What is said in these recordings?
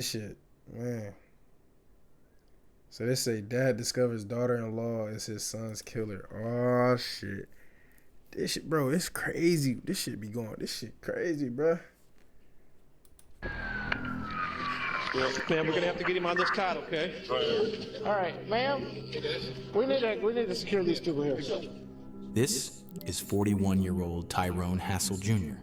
Shit, man. So they say dad discovers daughter-in-law is his son's killer. Oh shit. This shit, bro, it's crazy. This shit be going. This shit crazy, bro. Ma'am, we're gonna have to get him on this cot, okay? All right, ma'am. We need to secure these people here. This is 41-year-old Tyrone Hassel Jr.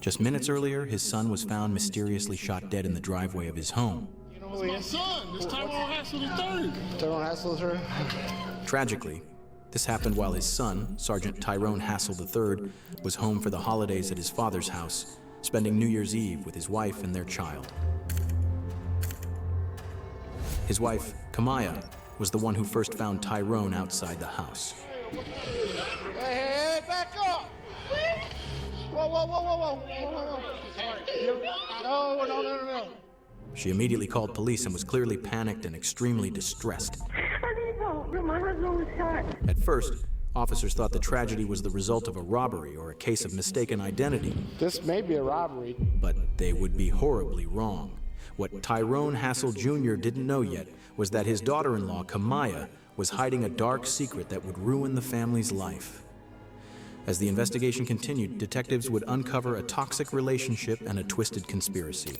Just minutes earlier, his son was found mysteriously shot dead in the driveway of his home. You know who he is? My son, it's Tyrone Hassel III. Tyrone Hassel III. Tragically, this happened while his son, Sergeant Tyrone Hassel III, was home for the holidays at his father's house, spending New Year's Eve with his wife and their child. His wife, Kamaya, was the one who first found Tyrone outside the house. Hey, back up! Whoa. No. She immediately called police and was clearly panicked and extremely distressed. I need help. My husband was shot. At first, officers thought the tragedy was the result of a robbery or a case of mistaken identity, This may be a robbery. but they would be horribly wrong. What Tyrone Hassel Jr. didn't know yet was that his daughter-in-law, Kamaya, was hiding a dark secret that would ruin the family's life. As the investigation continued, detectives would uncover a toxic relationship and a twisted conspiracy,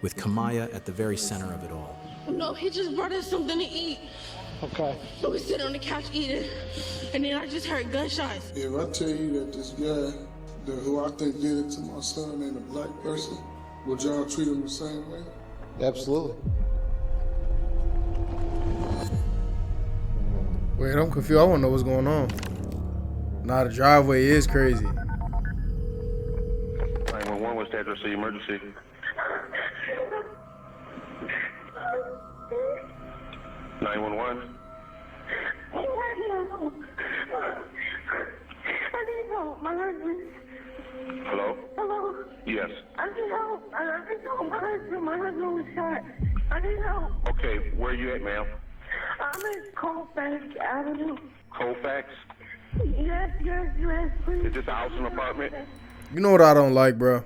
with Kamaya at the very center of it all. No, he just brought us something to eat. Okay. So we sit on the couch eating, and then I just heard gunshots. If I tell you that this guy, who I think did it to my son, ain't a black person, would y'all treat him the same way? Absolutely. Wait, I'm confused. I want to know what's going on. Nah, the driveway is crazy. 911, what's the address of the emergency? 911. I need help. My husband. Hello? Hello. Yes. I need help. I need help. My husband was shot. I need help. Okay, where are you at, ma'am? I'm in Colfax Avenue. Colfax? Yes, please. Is this a house and apartment? You know what I don't like, bro?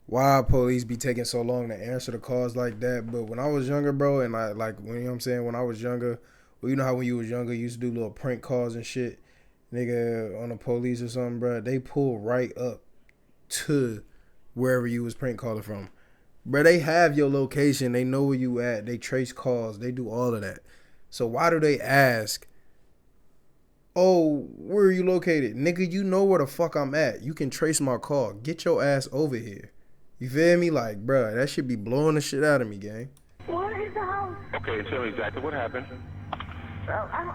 Why police be taking so long to answer the calls like that? But when I was younger, bro, and I like, when, you know what I'm saying, when I was younger, well, you know how when you was younger, you used to do little prank calls and shit, nigga, on the police or something, bro. They pull right up to wherever you was prank calling from. Bro, they have your location. They know where you at. They trace calls. They do all of that. So why do they ask, oh, where are you located? Nigga, you know where the fuck I'm at. You can trace my call. Get your ass over here. You feel me? Like, bruh, that should be blowing the shit out of me, gang. What is the house? Okay, tell me exactly what happened. I know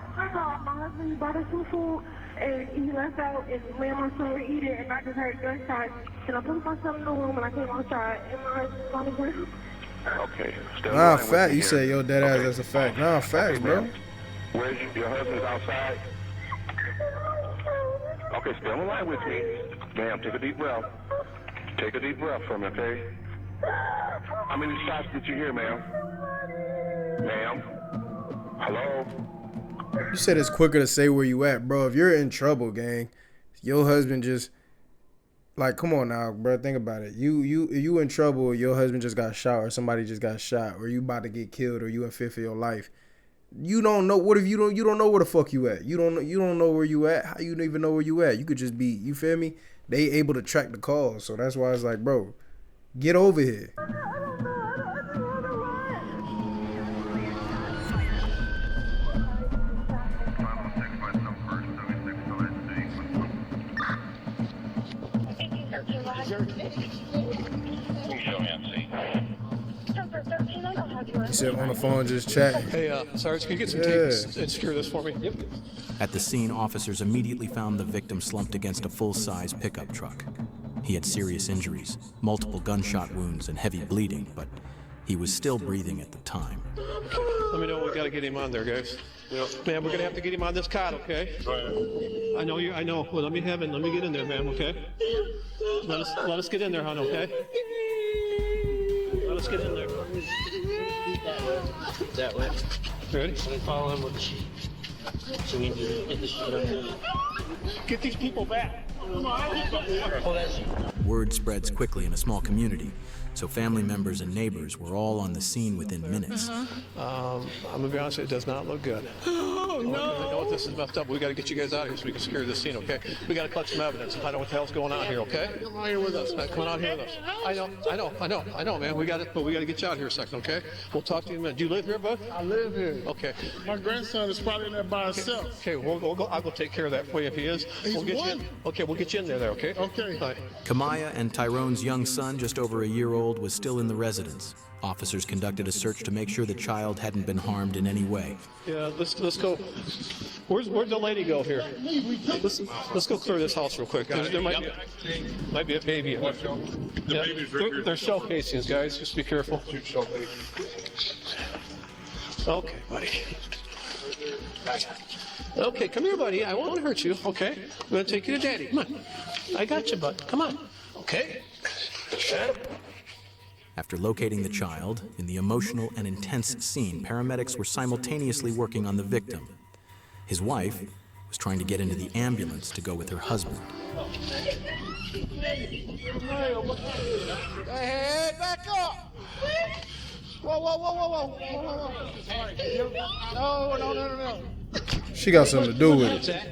my husband bought us some food, and he left out, and me and my son were eating, and I just heard gunshots. And I put myself in the room, and I came outside, and my husband was on the ground. Okay. Stay on the Nah, line with fact. me You here. said yo dead ass. Okay. That's a fact. Nah, facts, Okay, bro. ma'am. Where's your husband's outside? Okay, stay on the line with me. Ma'am, take a deep breath. Take a deep breath from me, okay? How many shots did you hear, ma'am? Ma'am? Hello? You said it's quicker to say where you at, bro. If you're in trouble, gang, your husband just, like, come on now, bro. Think about it. You in trouble. Your husband just got shot, or somebody just got shot, or you about to get killed, or you in fear for your life. You don't know. What if you don't know where the fuck you at? You don't know where you at. How you don't even know where you at? You could just be. You feel me? They able to track the calls, so that's why it's like, bro, get over here. You said on the phone just chatting. Hey, Sarge, can you get some Yeah. tape and secure this for me? Yep. At the scene, officers immediately found the victim slumped against a full-size pickup truck. He had serious injuries, multiple gunshot wounds, and heavy bleeding, but he was still breathing at the time. Let me know. We gotta get him on there, guys. Ma'am, we're gonna have to get him on this cot, okay? I know you. I know. Well, let me get in there, ma'am. Okay? Let us get in there, hon. Okay? Let us get in there. That way. Ready? Follow him with the sheet. So we need to get the sheet up there. Get these people back. Pull that sheet. Word spreads quickly in a small community, so family members and neighbors were all on the scene within minutes. I'm gonna be honest, it does not look good. Oh, no! I know this is messed up. We gotta get you guys out of here so we can secure this scene, okay? We gotta collect some evidence and find out what the hell's going on here, okay? Come on here with us. Come on out here with us. I know, man. We gotta get you out here a second, okay? We'll talk to you in a minute. Do you live here, bud? I live here. Okay. My grandson is probably in there by himself. Okay, we'll go. I'll go take care of that for you if he is. We'll get you in. Okay, we'll get you in there, okay? Okay. All right. Kamaya and Tyrone's young son, just over a year old, was still in the residence. Officers conducted a search to make sure the child hadn't been harmed in any way. Yeah, let's go. Where'd the lady go here? Let's go clear this house real quick. There might be a baby. Yeah, they're shell casings, guys. Just be careful. Okay, buddy. Okay, come here, buddy. I won't hurt you. Okay, I'm gonna take you to Daddy. Come on. I got you, bud. Come on. Okay. Shut up. After locating the child, in the emotional and intense scene, paramedics were simultaneously working on the victim. His wife was trying to get into the ambulance to go with her husband. Hey, back up! Whoa. No. She got something to do with it.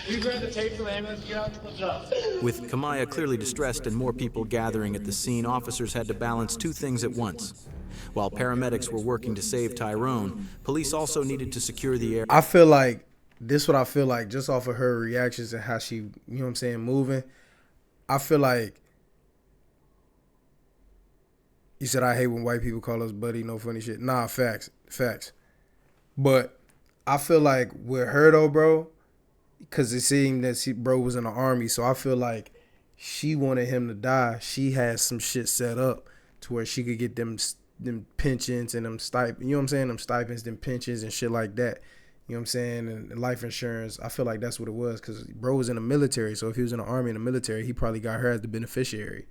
You grab the tape from the ambulance, get out the job. With Kamaya clearly distressed and more people gathering at the scene, officers had to balance two things at once. While paramedics were working to save Tyrone, police also needed to secure the area. I feel like this what I feel like just off of her reactions and how she, you know what I'm saying, moving. I feel like you said I hate when white people call us buddy, no funny shit. Nah, facts. But I feel like with her though, bro, because it seemed that bro was in the army, so I feel like she wanted him to die. She had some shit set up to where she could get them pensions and them stipends, you know what I'm saying, them stipends, them pensions and shit like that. You know what I'm saying? And life insurance. I feel like that's what it was because bro was in the military. So if he was in the army and the military, he probably got her as the beneficiary.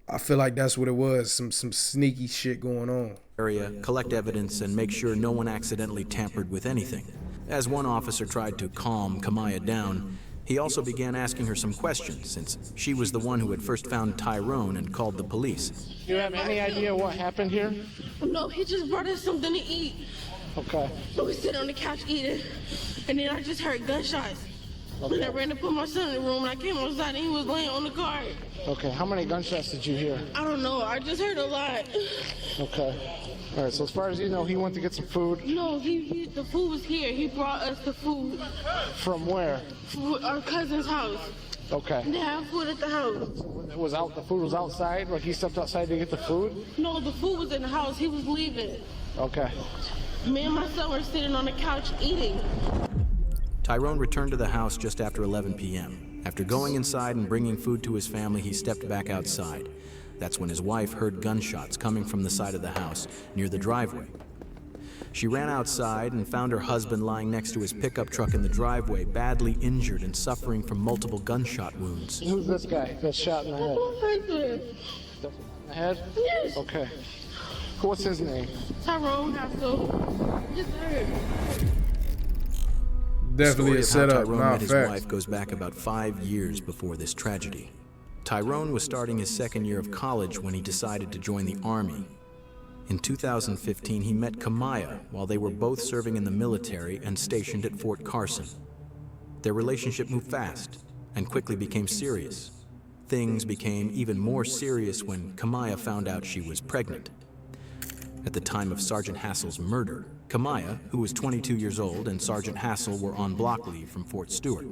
I feel like that's what it was. Some sneaky shit going on. Area, collect evidence, and make sure no one accidentally tampered with anything. As one officer tried to calm Kamaya down, he also began asking her some questions since she was the one who had first found Tyrone and called the police. Do you have any idea what happened here? No, he just brought us something to eat. Okay. So we sit on the couch eating, and then I just heard gunshots. Okay. And I ran to put my son in the room, and I came outside, and he was laying on the cart. Okay, how many gunshots did you hear? I don't know, I just heard a lot. Okay. All right, so as far as you know, he went to get some food. No, the food was here. He brought us the food. From where? Our cousin's house. Okay. They have food at the house. It was out. The food was outside. Like he stepped outside to get the food. No, the food was in the house. He was leaving. Okay. Me and my son were sitting on the couch eating. Tyrone returned to the house just after 11 p.m. After going inside and bringing food to his family, he stepped back outside. That's when his wife heard gunshots coming from the side of the house near the driveway. She ran outside and found her husband lying next to his pickup truck in the driveway, badly injured and suffering from multiple gunshot wounds. Who's this guy that's shot in the head? In the head? Yes. Okay. What's his name? Tyrone Hassel. Just heard. Definitely a setup. Tyrone Nah, met his facts. wife goes back about 5 years before this tragedy. Tyrone was starting his second year of college when he decided to join the Army. In 2015, he met Kamaya while they were both serving in the military and stationed at Fort Carson. Their relationship moved fast and quickly became serious. Things became even more serious when Kamaya found out she was pregnant. At the time of Sergeant Hassel's murder, Kamaya, who was 22 years old, and Sergeant Hassel were on block leave from Fort Stewart.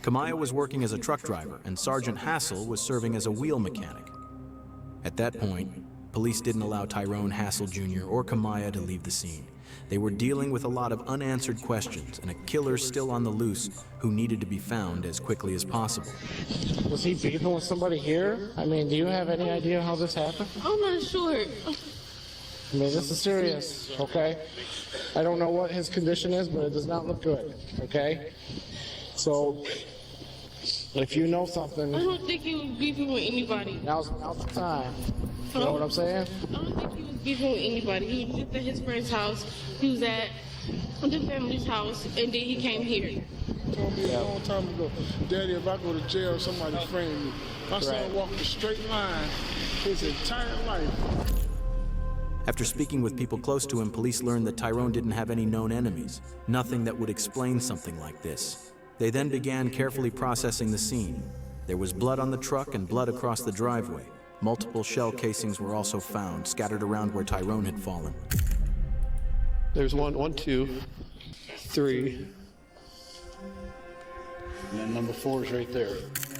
Kamaya was working as a truck driver, and Sergeant Hassel was serving as a wheel mechanic. At that point, police didn't allow Tyrone Hassel Jr. or Kamaya to leave the scene. They were dealing with a lot of unanswered questions and a killer still on the loose who needed to be found as quickly as possible. Was he beefing with somebody here? I mean, do you have any idea how this happened? I'm not sure. I mean, this is serious, okay? I don't know what his condition is, but it does not look good, okay? So, if you know something, I don't think he was beefing with anybody. now's the time. You know what I'm saying? I don't think he was beefing with anybody. He was just at his friend's house. He was at the family's house, and then he came here. Told me a long time ago, Daddy, if I go to jail, somebody frame me. My son walked a straight line his entire life. After speaking with people close to him, police learned that Tyrone didn't have any known enemies, nothing that would explain something like this. They then began carefully processing the scene. There was blood on the truck and blood across the driveway. Multiple shell casings were also found, scattered around where Tyrone had fallen. There's one, two, three. And then number 4 is right there.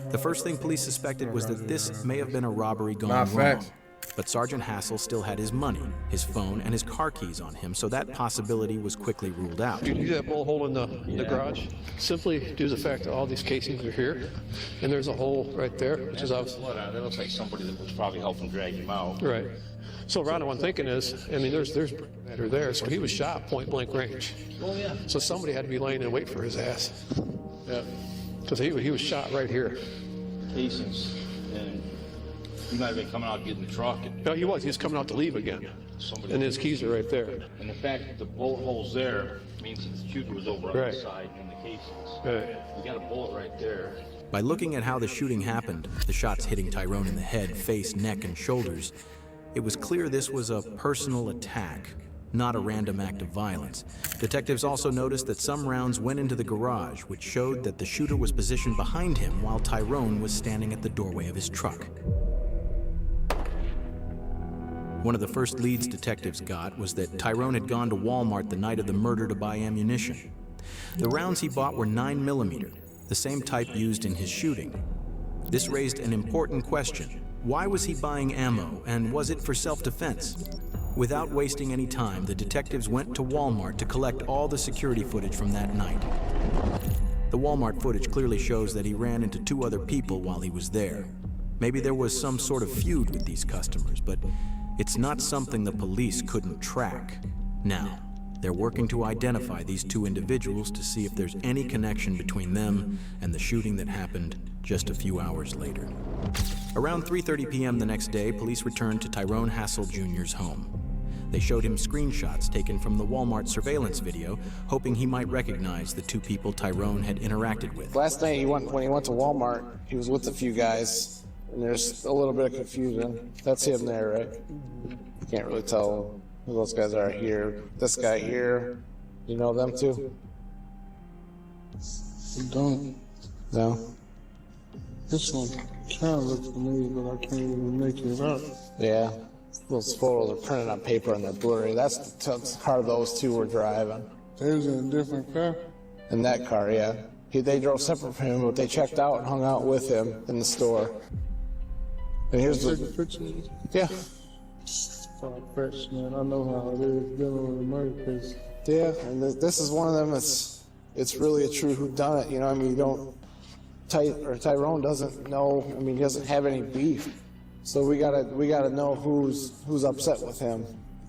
The first thing police suspected was that this may have been a robbery gone Nah, wrong. facts. But Sergeant Hassel still had his money, his phone, and his car keys on him, so that possibility was quickly ruled out. You see that bullet hole in the garage? Simply due to the fact that all these casings are here, and there's a hole right there, which is obviously... That looks like somebody that was probably helping drag him out. Right. So Ron, what I'm thinking is, I mean, there's that are there, so he was shot point blank range. Oh, yeah. So somebody had to be laying in wait for his ass. Yeah. Because he was shot right here. Casings. And he might have been coming out getting the truck. And No, he was coming out to leave again. somebody, And his keys are right there. and the fact that the bullet hole's there means that the shooter was over on Right. the side in the casings. Right. We got a bullet right there. By looking at how the shooting happened, the shots hitting Tyrone in the head, face, neck, and shoulders, it was clear this was a personal attack, not a random act of violence. Detectives also noticed that some rounds went into the garage, which showed that the shooter was positioned behind him while Tyrone was standing at the doorway of his truck. One of the first leads detectives got was that Tyrone had gone to Walmart the night of the murder to buy ammunition. The rounds he bought were 9mm, the same type used in his shooting. This raised an important question. Why was he buying ammo, and was it for self-defense? Without wasting any time, the detectives went to Walmart to collect all the security footage from that night. The Walmart footage clearly shows that he ran into 2 other people while he was there. Maybe there was some sort of feud with these customers, but it's not something the police couldn't track. Now, they're working to identify these 2 individuals to see if there's any connection between them and the shooting that happened just a few hours later. Around 3:30 p.m. the next day, police returned to Tyrone Hassel Jr.'s home. They showed him screenshots taken from the Walmart surveillance video, hoping he might recognize the 2 people Tyrone had interacted with. Last night when he went to Walmart, he was with a few guys, and there's a little bit of confusion. That's him there, right? You can't really tell who those guys are here. This guy here, you know them too? I don't. No? This one kind of looks familiar, but I can't even make it out. Yeah. Those photos are printed on paper and they're blurry. That's the car those 2 were driving. They was in a different car. In that car, yeah. They drove separate from him, but they checked out and hung out with him in the store. And here's Take a the... picture of it. Yeah. Far-fetched, man. I know how it is dealing with a murder case. Yeah, and this is one of them that's... It's really a true whodunit, you know? I mean, you don't... Tyrone doesn't know... I mean, he doesn't have any beef. So we gotta know who's upset with him.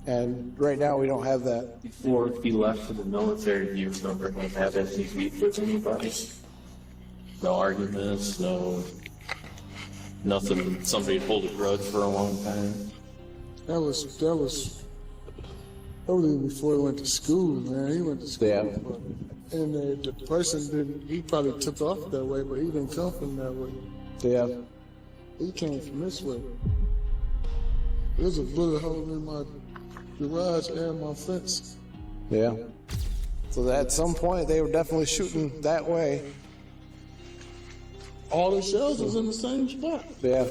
And right now, we don't have that. Before he left for the military, do you remember him having any beef with anybody? No arguments, nothing, somebody pulled a grudge for a long time? That was even before he went to school, man. He went to school. Yeah. And the person didn't, he probably took off that way, but he didn't come from that way. Yeah. He came from this way. There's a bullet hole in my garage and my fence. Yeah. So at some point, they were definitely shooting that way. All the shells was in the same spot. Yeah.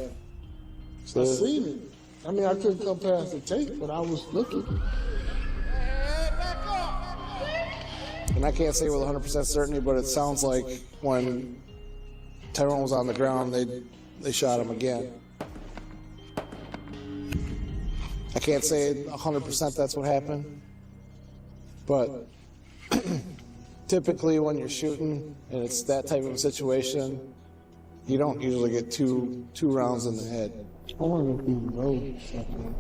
I seen it. I mean, I couldn't come past the tape, but I was looking. And I can't say with 100% certainty, but it sounds like when Tyrone was on the ground, they shot him again. I can't say 100% that's what happened, but typically when you're shooting and it's that type of a situation, you don't usually get two rounds in the head. I wonder if he wrote something.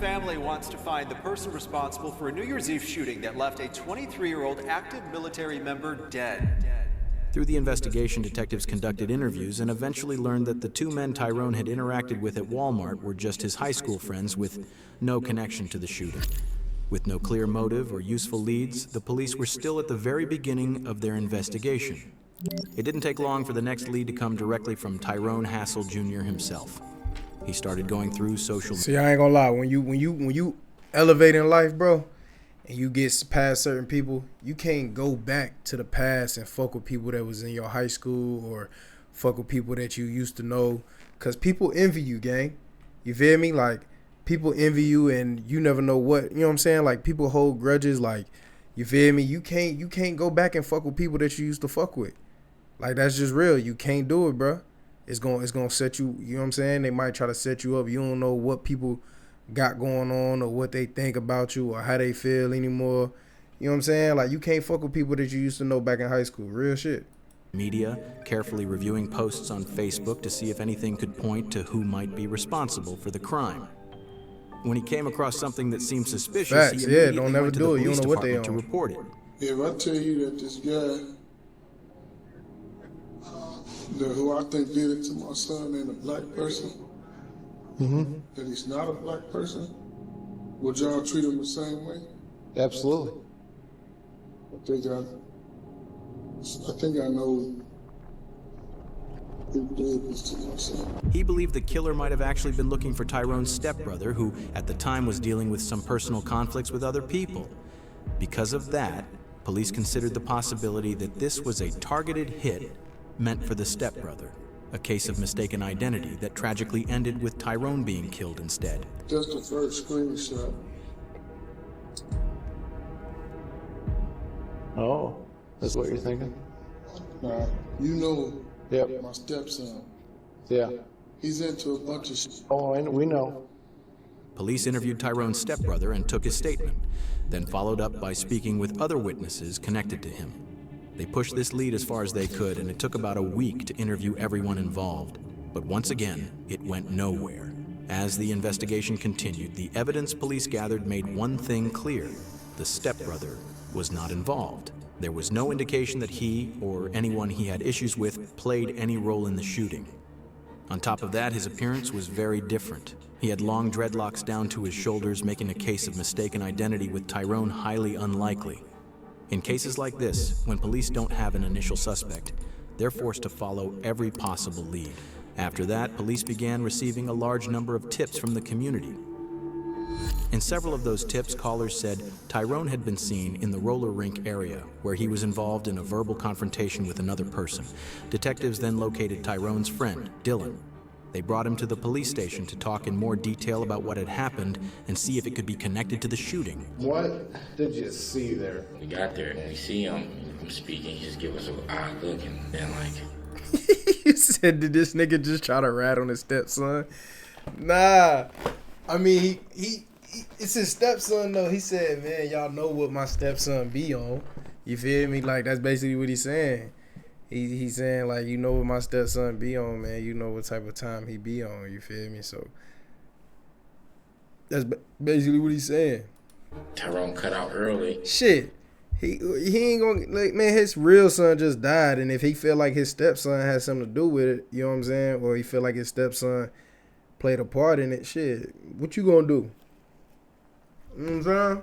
Family wants to find the person responsible for a New Year's Eve shooting that left a 23-year-old active military member dead. Through the investigation, detectives conducted interviews and eventually learned that the 2 men Tyrone had interacted with at Walmart were just his high school friends with no connection to the shooting. With no clear motive or useful leads, the police were still at the very beginning of their investigation. It didn't take long for the next lead to come directly from Tyrone Hassel Jr. himself. He started going through social media. See, I ain't gonna lie. When you elevate in life, bro, and you get past certain people, you can't go back to the past and fuck with people that was in your high school or fuck with people that you used to know, cause people envy you, gang. You feel me? Like, people envy you, and you never know what, you know what I'm saying? Like, people hold grudges. Like, you feel me? You can't go back and fuck with people that you used to fuck with. Like, that's just real. You can't do it, bro. It's gonna set you, you know what I'm saying? They might try to set you up. You don't know what people got going on or what they think about you or how they feel anymore. You know what I'm saying? Like, you can't fuck with people that you used to know back in high school. Real shit. Media, carefully reviewing posts on Facebook to see if anything could point to who might be responsible for the crime. When he came across something that seemed suspicious, Facts, he yeah, immediately don't never went to the do it. You police don't know what they department to on. report it. If I tell you that this guy, who I think did it to my son, ain't a black person, that he's not a black person, would y'all treat him the same way? Absolutely. I think I know who did this to my son. He believed the killer might have actually been looking for Tyrone's stepbrother, who at the time was dealing with some personal conflicts with other people. Because of that, police considered the possibility that this was a targeted hit meant for the stepbrother, a case of mistaken identity that tragically ended with Tyrone being killed instead. Just the first screenshot. Oh, that's what you're thinking? Now, you know Yep. my stepson. Yeah. He's into a bunch of shit. Oh, and we know. Police interviewed Tyrone's stepbrother and took his statement, then followed up by speaking with other witnesses connected to him. They pushed this lead as far as they could, and it took about a week to interview everyone involved. But once again, it went nowhere. As the investigation continued, the evidence police gathered made one thing clear: the stepbrother was not involved. There was no indication that he, or anyone he had issues with, played any role in the shooting. On top of that, his appearance was very different. He had long dreadlocks down to his shoulders, making a case of mistaken identity with Tyrone highly unlikely. In cases like this, when police don't have an initial suspect, they're forced to follow every possible lead. After that, police began receiving a large number of tips from the community. In several of those tips, callers said Tyrone had been seen in the roller rink area, where he was involved in a verbal confrontation with another person. Detectives then located Tyrone's friend, Dylan. They brought him to the police station to talk in more detail about what had happened and see if it could be connected to the shooting. What did you see there? We got there and we see him speaking, he just give us an odd look and then You said, did this nigga just try to rat on his stepson? Nah. I mean, he it's his stepson though. He said, man, y'all know what my stepson be on. You feel me? Like, that's basically what he's saying. He's saying, like, you know what my stepson be on, man. You know what type of time he be on. You feel me? So that's basically what he's saying. Tyrone cut out early. Shit. He ain't gonna, like, man, his real son just died, and if he feel like his stepson has something to do with it, you know what I'm saying? Or he feel like his stepson played a part in it, shit, what you gonna do? You know what I'm saying?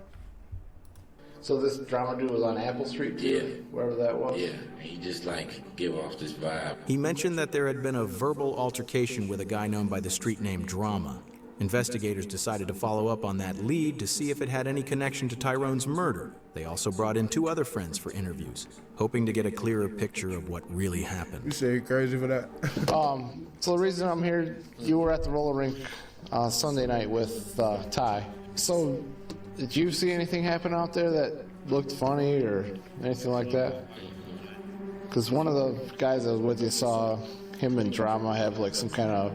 So this drama dude was on Apple Street too? Yeah. Wherever that was? Yeah, he just like give off this vibe. He mentioned that there had been a verbal altercation with a guy known by the street name Drama. Investigators decided to follow up on that lead to see if it had any connection to Tyrone's murder. They also brought in 2 other friends for interviews, hoping to get a clearer picture of what really happened. You say you crazy for that? So the reason I'm here, you were at the roller rink Sunday night with Ty. So did you see anything happen out there that looked funny or anything like that? Because one of the guys that was with you saw him and Drama have like some kind of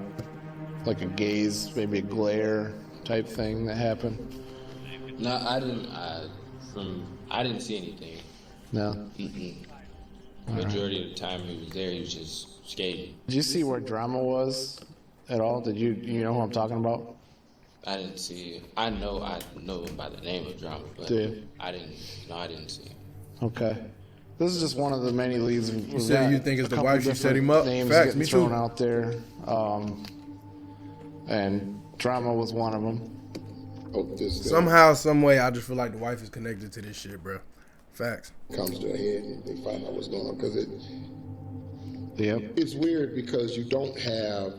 like a gaze, maybe a glare type thing that happened. No, I didn't. I didn't see anything. No. Majority of the time he was there, he was just skating. Did you see where Drama was at all? Did you know who I'm talking about? I didn't see it. I know him by the name of Drama, but Dude. I didn't see him. Okay. This is just one of the many leads. You said you think it's the wife, she set him up? Names Facts, getting me thrown too. out there. And Drama was one of them. Somehow, some way, I just feel like the wife is connected to this shit, bro. Facts. Comes to a head and they find out what's going on because Yeah. It's weird because you don't have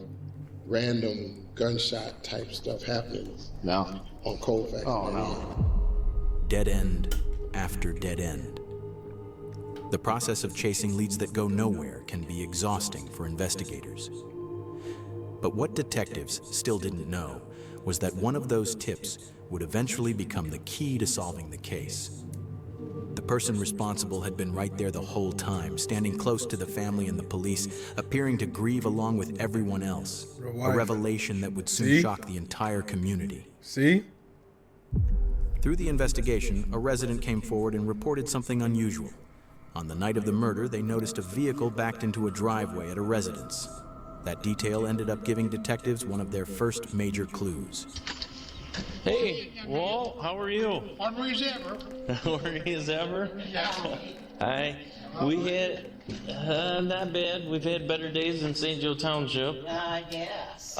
random gunshot type stuff happening. No. On Colfax. Oh, no. Dead end after dead end. The process of chasing leads that go nowhere can be exhausting for investigators. But what detectives still didn't know was that one of those tips would eventually become the key to solving the case. The person responsible had been right there the whole time, standing close to the family and the police, appearing to grieve along with everyone else. A revelation that would soon shock the entire community. See? Through the investigation, a resident came forward and reported something unusual. On the night of the murder, they noticed a vehicle backed into a driveway at a residence. That detail ended up giving detectives one of their first major clues. Hey, Walt, how are you? Hungry as ever. Hungry as ever? Yeah. Hi. We had, not bad. We've had better days in St. Joe Township. Yes.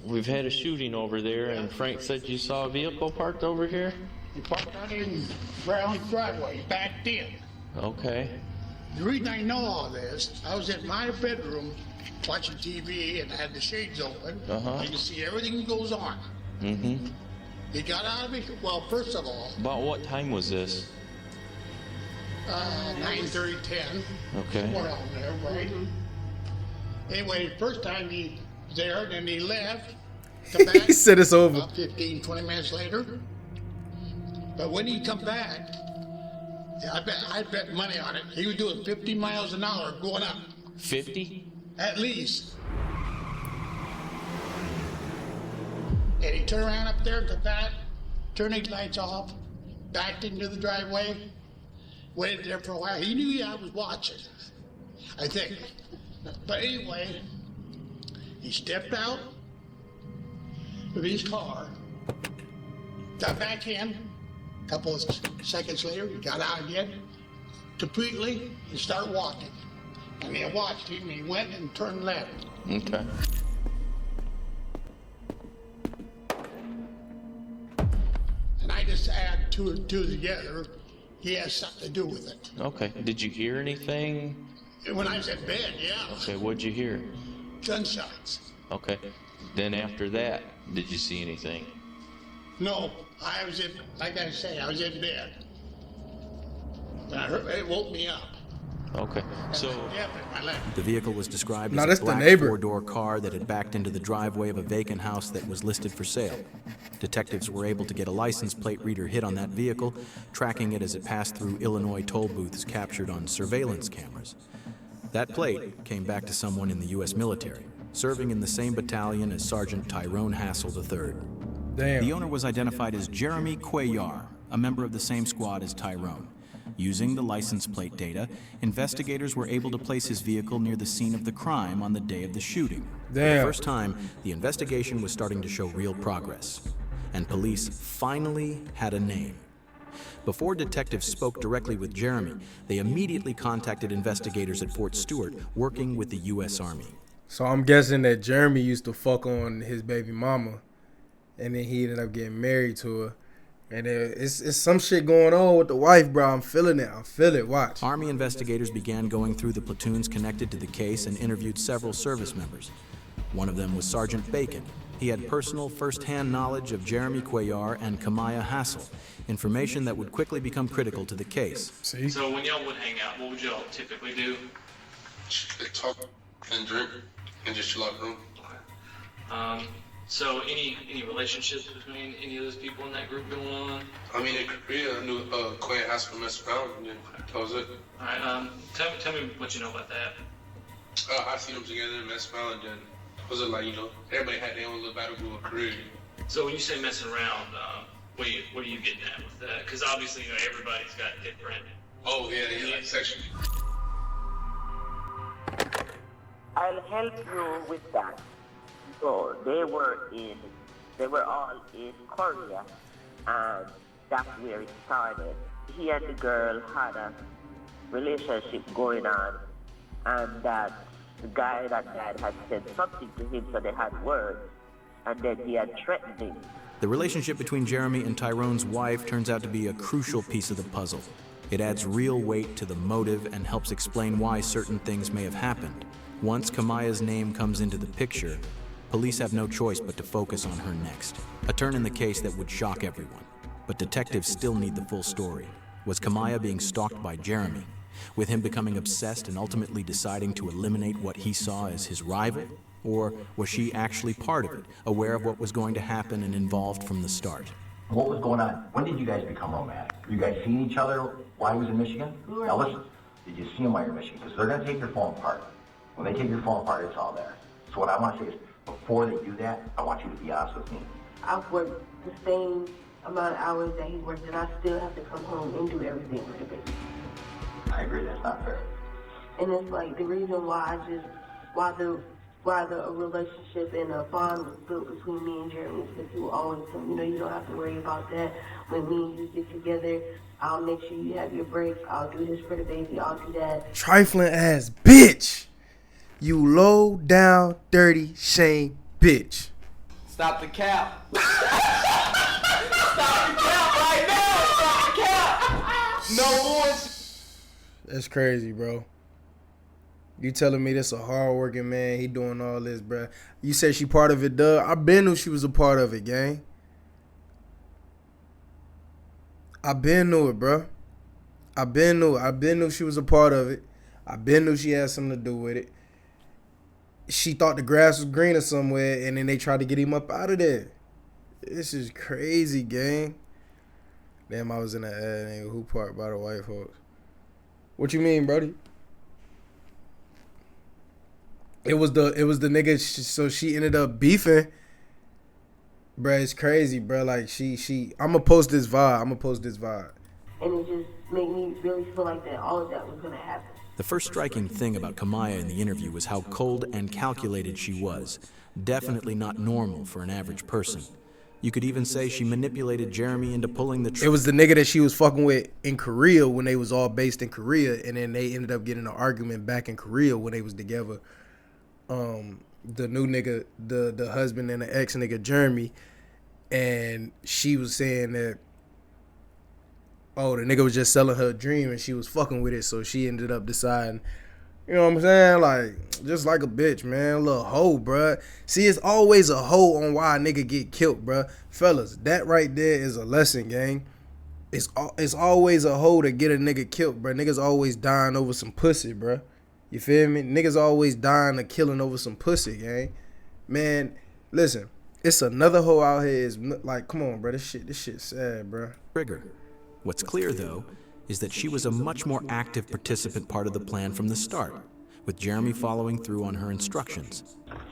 We've had a shooting over there, and Frank said you saw a vehicle parked over here? He parked out in Brown's driveway, backed in. Okay. The reason I know all this, I was in my bedroom watching TV and I had the shades open. I could see everything that goes on. Mm-hmm. He got out of it, well, first of all, About what time was this? 9:30, 10. Okay. Somewhere around there, right? Anyway, first time he was there, then he left. Come back. He said it's over. About 15, 20 minutes later. But when he come back, I bet money on it. He was doing 50 miles an hour going up. 50? At least. And he turned around up there to that, turned his lights off, backed into the driveway, waited there for a while. He knew I was watching, I think. But anyway, he stepped out of his car, got back in. A couple of seconds later, he got out again, completely, and started walking. And I watched him, and he went and turned left. Okay. And I just add two and two together. He has something to do with it. Okay. Did you hear anything? When I was in bed, yeah. Okay, what'd you hear? Gunshots. Okay. Then after that, did you see anything? No, I was in, like I say, I was in bed. And I heard, it woke me up. Okay. So the vehicle was described No, as that's a the black neighbor. four-door car that had backed into the driveway of a vacant house that was listed for sale. Detectives were able to get a license plate reader hit on that vehicle, tracking it as it passed through Illinois toll booths captured on surveillance cameras. That plate came back to someone in the U.S. military, serving in the same battalion as Sergeant Tyrone Hassel III. Damn. The owner was identified as Jeremy Cuellar, a member of the same squad as Tyrone. Using the license plate data, investigators were able to place his vehicle near the scene of the crime on the day of the shooting. For the Damn. first time, the investigation was starting to show real progress, and police finally had a name. Before detectives spoke directly with Jeremy, they immediately contacted investigators at Fort Stewart, working with the U.S. Army. So I'm guessing that Jeremy used to fuck on his baby mama, and then he ended up getting married to her. And it's some shit going on with the wife, bro. I'm feeling it. I feel it. Watch. Army investigators began going through the platoons connected to the case and interviewed several service members. One of them was Sergeant Bacon. He had personal first-hand knowledge of Jeremy Cuellar and Kamaya Hassel, information that would quickly become critical to the case. See? So when y'all would hang out, what would y'all typically do? Talk and drink and just chill out the room. So any relationships between any of those people in that group going on? I mean, in Korea, I knew Quinn Haskell messed around, and then that was it. All right. Tell me what you know about that. I seen them together and messed around, and then was it like, you know, everybody had their own little battle group in Korea. So when you say messing around, what are you getting at with that? Because obviously, you know, everybody's got different. Oh yeah, like sexually. I'll help you with that. So they were all in Korea, and that's where it started. He and the girl had a relationship going on, and that the guy that died had said something to him, so they had words, and then he had threatened him. The relationship between Jeremy and Tyrone's wife turns out to be a crucial piece of the puzzle. It adds real weight to the motive and helps explain why certain things may have happened. Once Kamaya's name comes into the picture, police have no choice but to focus on her next. A turn in the case that would shock everyone. But detectives still need the full story. Was Kamaya being stalked by Jeremy, with him becoming obsessed and ultimately deciding to eliminate what he saw as his rival? Or was she actually part of it, aware of what was going to happen and involved from the start? What was going on? When did you guys become romantic? You guys seen each other while he was in Michigan? Now listen, did you see him while you're in Michigan? Because they're going to take your phone apart. When they take your phone apart, it's all there. So what I want to say is, before they do that, I want you to be honest with me. I've worked the same amount of hours that he worked, and I still have to come home and do everything for the baby. I agree, that's not fair. And it's like the reason why the relationship and a bond was built between me and Jeremy is because he will always tell me, you don't have to worry about that. When me and you get together, I'll make sure you have your breaks. I'll do this for the baby. I'll do that. Trifling ass bitch. You low down, dirty, shame bitch. Stop the cap. Stop the cap right now. Stop the cap. No more. That's crazy, bro. You telling me this a hard-working man, he doing all this, bro. You said she part of it, Doug. I been knew she was a part of it, gang. I been knew it, bro. I been knew she was a part of it. I been knew she had something to do with it. She thought the grass was greener somewhere, and then they tried to get him up out of there. This is crazy, gang. Damn, I was in the ad, nigga. Who part by the white folks? What you mean, brody? It was the nigga. So she ended up beefing. Bruh, it's crazy, bruh. Like I'ma post this vibe. And it just made me really feel like that all of that was gonna happen. The first striking thing about Kamaya in the interview was how cold and calculated she was. Definitely not normal for an average person. You could even say she manipulated Jeremy into pulling the It was the nigga that she was fucking with in Korea when they was all based in Korea, and then they ended up getting an argument back in Korea when they was together. The new nigga, the husband and the ex nigga Jeremy, and she was saying that, oh, the nigga was just selling her a dream and she was fucking with it, so she ended up deciding, you know what I'm saying? Like, just like a bitch, man. A little hoe, bruh. See, it's always a hoe on why a nigga get killed, bruh. Fellas, that right there is a lesson, gang. It's always a hoe to get a nigga killed, bruh. Niggas always dying over some pussy, bruh. You feel me? Niggas always dying or killing over some pussy, gang. Man, listen, it's another hoe out here. Is like, come on, bruh. This shit sad, bruh. Trigger. What's clear, though, is that she was a much more active participant part of the plan from the start, with Jeremy following through on her instructions.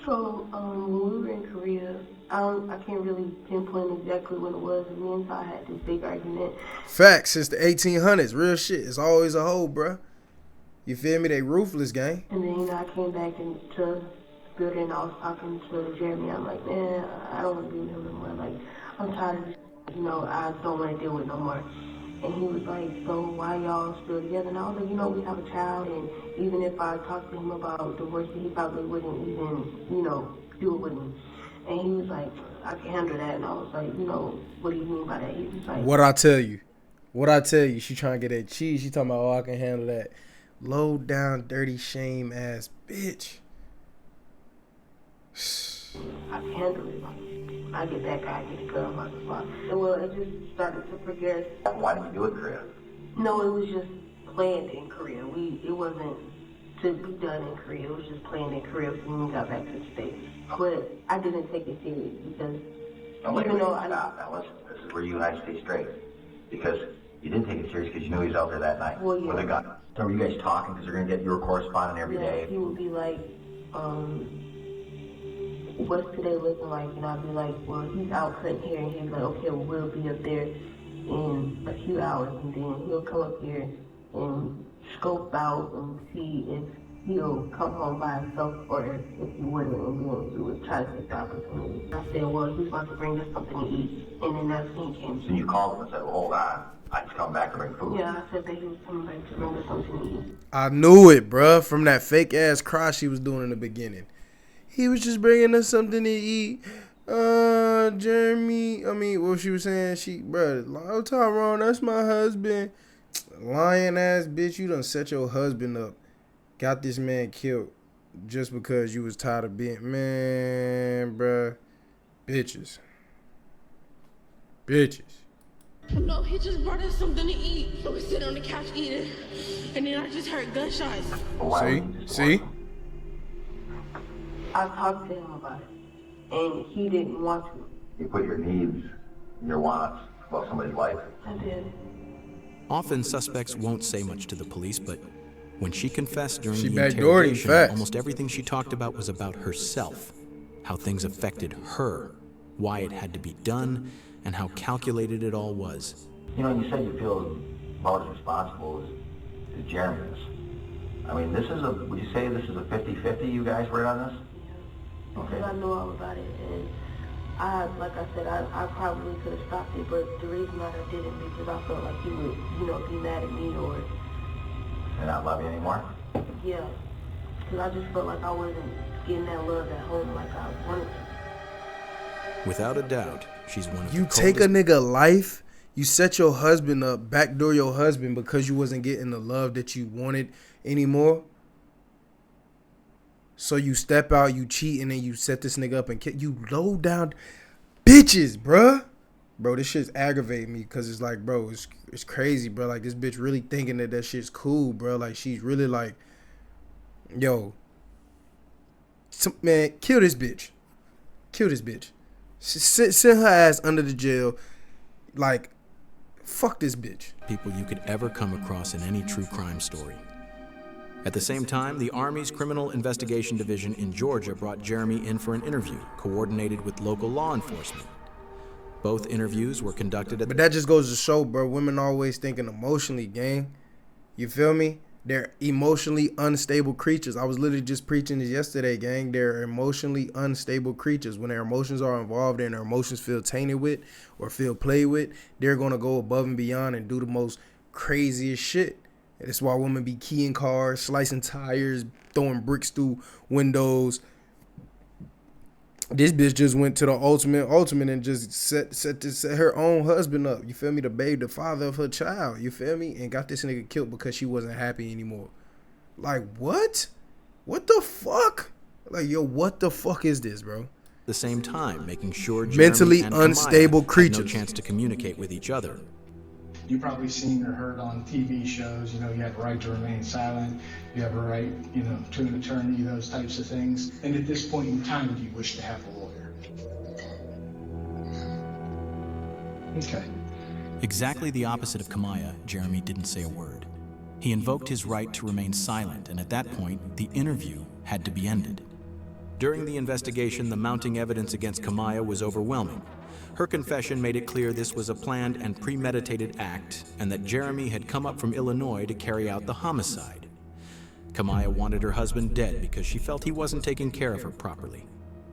So, when we were in Korea, I can't really pinpoint exactly when it was. Me and Ty had this big argument. Facts, since the 1800s, real shit. It's always a hoe, bruh. You feel me? They ruthless, gang. And then, I came back into the building. I was talking to Jeremy. I'm like, man, I don't want to be with him no more. Like, I'm tired of this. I don't want to deal with it no more. And he was like, so why y'all still together? And I was like, we have a child, and even if I talked to him about divorce, he probably wouldn't even, do it with me. And he was like, I can handle that. And I was like, what do you mean by that? He was like, What I tell you? She trying to get that cheese. She talking about, oh, I can handle that. Low down, dirty, shame ass bitch. I can handle it. I get that guy, get the girl on my spot. And well, it just started to progress. Why did you do it in Korea? No, it was just planned in Korea. It wasn't to be done in Korea. It was just planned in Korea when we got back to the States. But I didn't take it serious because even though I... Now listen, this is where you and I stay straight. Because you didn't take it serious because you knew he was out there that night with a gun. So were you guys talking because they're going to get your correspondent every day? He would be like, what's today looking like? And I'd be like, well, he's out cutting hair. And he'd be like, okay, well, we'll be up there in a few hours. And then he'll come up here and scope out and see if he'll come home by himself or if he wouldn't. And then we would try to take the opportunity. I said, well, he's about to bring us something to eat. And then that's when he came. So you called him and said, well, hold on. I just come back to bring food. Yeah, I said that he was coming back to bring us something to eat. I knew it, bruh, from that fake ass cry she was doing in the beginning. He was just bringing us something to eat. Jeremy, what she was saying, bruh, Tyrone, that's my husband. Lying ass bitch, you done set your husband up, got this man killed just because you was tired of being, man, bruh. Bitches. No, he just brought us something to eat. So we sit on the couch eating, and then I just heard gunshots. See? I talked to him about it, and he didn't want to. You put your needs, your wants above somebody's life. I did. Often suspects won't say much to the police, but when she confessed during the backdoored him, interrogation, facts. almost everything she talked about was about herself, how things affected her, why it had to be done, and how calculated it all was. You know, you said you feel about as responsible as Jeremy is. I mean, would you say this is a 50-50 you guys were on this? Because I knew all about it, and like I said, I probably could have stopped it, but the reason that I didn't, because I felt like he would, be mad at me or... And not love you anymore? Yeah, because I just felt like I wasn't getting that love at home like I wanted to. Without a doubt, she's one of the You take a nigga life, you set your husband up, backdoor your husband because you wasn't getting the love that you wanted anymore. So you step out, you cheat, and then you set this nigga up and kill. You low down bitches, bruh. Bro, this shit's aggravating me because it's like, bro, it's crazy, bro. Like, this bitch really thinking that shit's cool, bro. Like, she's really like, yo, man, kill this bitch. Kill this bitch. Send her ass under the jail. Like, fuck this bitch. People you could ever come across in any true crime story. At the same time, the Army's Criminal Investigation Division in Georgia brought Jeremy in for an interview, coordinated with local law enforcement. Both interviews were conducted at... But that just goes to show, bro, women always thinking emotionally, gang. You feel me? They're emotionally unstable creatures. I was literally just preaching this yesterday, gang. They're emotionally unstable creatures. When their emotions are involved and their emotions feel tainted with or feel played with, they're going to go above and beyond and do the most craziest shit. That's why women be keying cars, slicing tires, throwing bricks through windows. This bitch just went to the ultimate and just set her own husband up. You feel me? The father of her child. You feel me? And got this nigga killed because she wasn't happy anymore. Like, what? What the fuck? Like, yo, what the fuck is this, bro? At the same time, making sure Jeremy mentally and unstable Kamaya creatures. had no chance to communicate with each other. You've probably seen or heard on TV shows, you have a right to remain silent, you have a right, to an attorney, those types of things. And at this point in time, do you wish to have a lawyer? Okay. Exactly the opposite of Kamaya, Jeremy didn't say a word. He invoked his right to remain silent, and at that point, the interview had to be ended. During the investigation, the mounting evidence against Kamaya was overwhelming. Her confession made it clear this was a planned and premeditated act, and that Jeremy had come up from Illinois to carry out the homicide. Kamaya wanted her husband dead because she felt he wasn't taking care of her properly.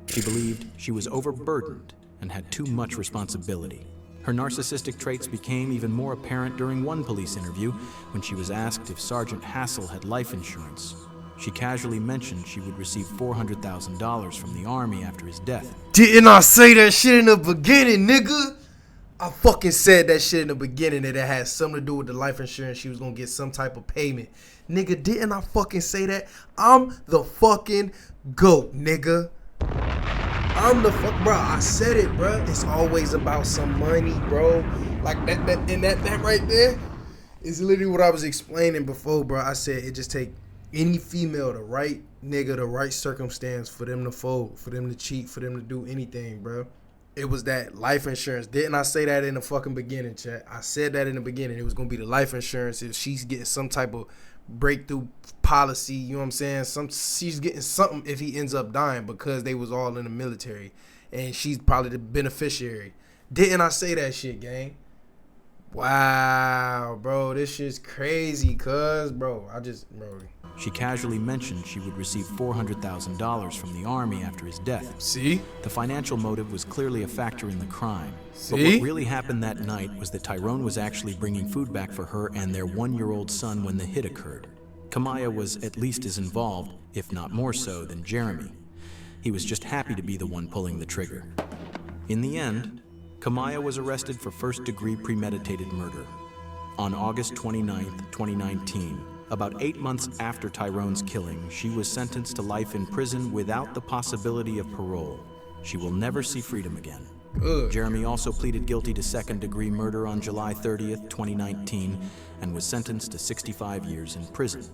She believed she was overburdened and had too much responsibility. Her narcissistic traits became even more apparent during one police interview when she was asked if Sergeant Hassel had life insurance. She casually mentioned she would receive $400,000 from the Army after his death. Didn't I say that shit in the beginning, nigga? I fucking said that shit in the beginning that it had something to do with the life insurance. She was gonna get some type of payment. Nigga, didn't I fucking say that? I'm the fucking GOAT, nigga. I'm the fuck, bro. I said it, bro. It's always about some money, bro. Like that right there is literally what I was explaining before, bro. I said it just take any female, the right nigga, the right circumstance for them to fold, for them to cheat, for them to do anything, bro. It was that life insurance. Didn't I say that in the fucking beginning, chat? I said that in the beginning. It was going to be the life insurance. If she's getting some type of breakthrough policy, you know what I'm saying? She's getting something if he ends up dying because they was all in the military. And she's probably the beneficiary. Didn't I say that shit, gang? Wow, bro. This shit's crazy, cuz, bro. She casually mentioned she would receive $400,000 from the Army after his death. See? The financial motive was clearly a factor in the crime. See? But what really happened that night was that Tyrone was actually bringing food back for her and their 1-year-old son when the hit occurred. Kamaya was at least as involved, if not more so, than Jeremy. He was just happy to be the one pulling the trigger. In the end, Kamaya was arrested for first-degree premeditated murder. On August 29, 2019, about 8 months after Tyrone's killing, she was sentenced to life in prison without the possibility of parole. She will never see freedom again. Jeremy also pleaded guilty to second-degree murder on July 30th, 2019, and was sentenced to 65 years in prison.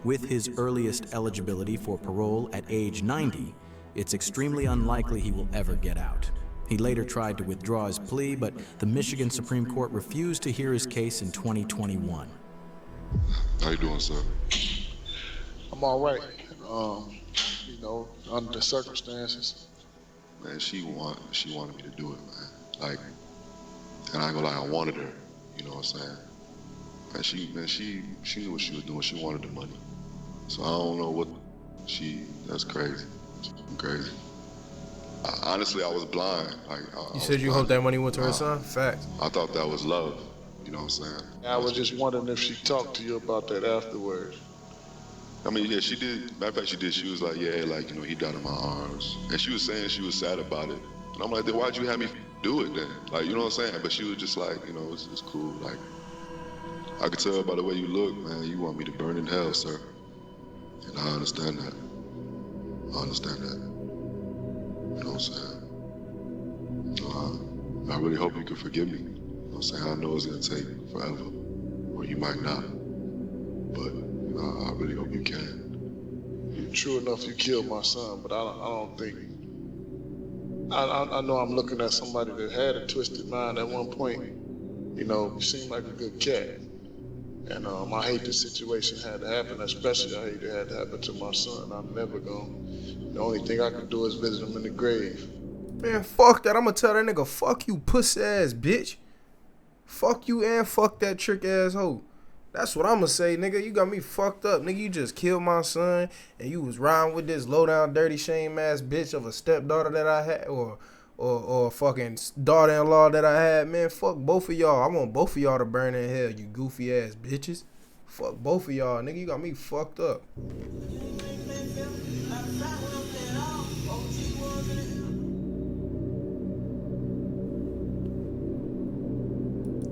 With his earliest eligibility for parole at age 90, it's extremely unlikely he will ever get out. He later tried to withdraw his plea, but the Michigan Supreme Court refused to hear his case in 2021. How you doing, sir? I'm all right. Under the circumstances. Man, she wanted me to do it, man. Like, and I ain't gonna lie, I wanted her. You know what I'm saying? And she knew what she was doing. She wanted the money. So I don't know what that's crazy. It's crazy. Honestly, I was blind. You said you hope that money went to her son? Facts. I thought that was love. You know what I'm saying? I was just wondering if she talked to you about that afterwards. I mean, yeah, she did. Matter of fact, she did. She was like, yeah, like, he died in my arms. And she was saying she was sad about it. And I'm like, then why'd you have me do it then? Like, you know what I'm saying? But she was just like, it's cool. Like, I could tell by the way you look, man, you want me to burn in hell, sir. And I understand that. I understand that. You know what I'm saying? I really hope you can forgive me. You know what I'm saying? I know it's gonna take forever, or you might not. But I really hope you can. True enough, you killed my son, but I don't think. I know I'm looking at somebody that had a twisted mind at one point. You seemed like a good cat. And I hate this situation had to happen, especially I hate it had to happen to my son. I'm never gonna. The only thing I can do is visit him in the grave. Man, fuck that. I'm gonna tell that nigga, fuck you, pussy ass bitch. Fuck you and fuck that trick ass hoe. That's what I'm gonna say, nigga. You got me fucked up. Nigga, you just killed my son and you was riding with this low down dirty shame ass bitch of a stepdaughter that I had or fucking daughter-in-law that I had. Man, fuck both of y'all. I want both of y'all to burn in hell, you goofy ass bitches. Fuck both of y'all, nigga. You got me fucked up.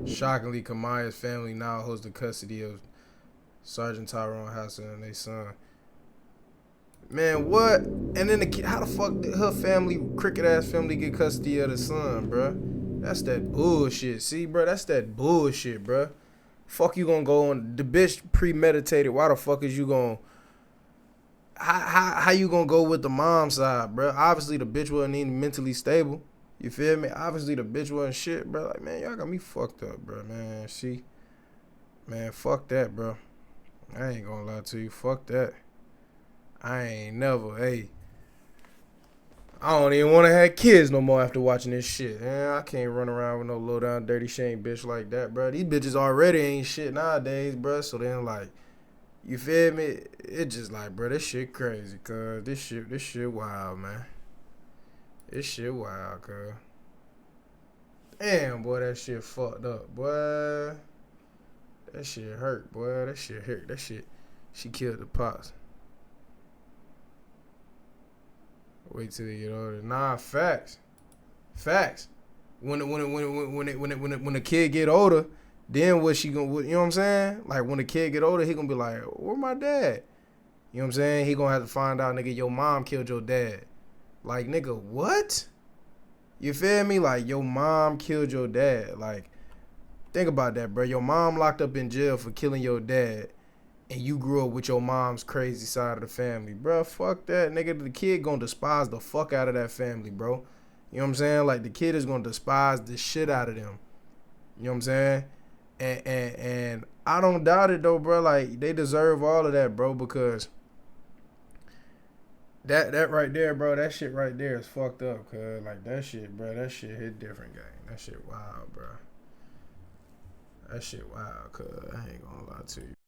Shockingly, Kamaya's family now holds the custody of Sergeant Tyrone Hassel and their son. Man, what? And then how the fuck did her family, cricket ass family, get custody of the son, bruh? That's that bullshit. See, bruh, that's that bullshit, bruh. Fuck you gonna go on the bitch premeditated. Why the fuck is you gonna? How you gonna go with the mom side, bruh? Obviously the bitch wasn't even mentally stable. You feel me? Obviously the bitch wasn't shit, bro. Like, man, y'all got me fucked up, bro, man. See? Man, fuck that, bro. I ain't gonna lie to you. Fuck that. I ain't never, hey. I don't even want to have kids no more after watching this shit. Man, I can't run around with no low down dirty shame bitch like that, bro. These bitches already ain't shit nowadays, bro. So then, like, you feel me? It just like, bro, this shit crazy, cuz. This shit wild, man. This shit wild, cuz. Damn, boy, that shit fucked up, boy. That shit hurt, boy. That shit hurt. That shit, she killed the pops. Wait till they get older. Nah, facts. Facts. When the kid get older, then what she gonna, you know what I'm saying? Like, when the kid get older, he gonna be like, where my dad? You know what I'm saying? He gonna have to find out, nigga, your mom killed your dad. Like, nigga, what? You feel me? Like, your mom killed your dad. Like, think about that, bro. Your mom locked up in jail for killing your dad, and you grew up with your mom's crazy side of the family. Bro, fuck that, nigga. The kid gonna despise the fuck out of that family, bro. You know what I'm saying? Like, the kid is gonna despise the shit out of them. You know what I'm saying? And I don't doubt it, though, bro. Like, they deserve all of that, bro, because that right there, bro, that shit right there is fucked up, cuz. Like, that shit, bro, that shit hit different, gang. That shit wild, bro. That shit wild, cuz. I ain't gonna lie to you.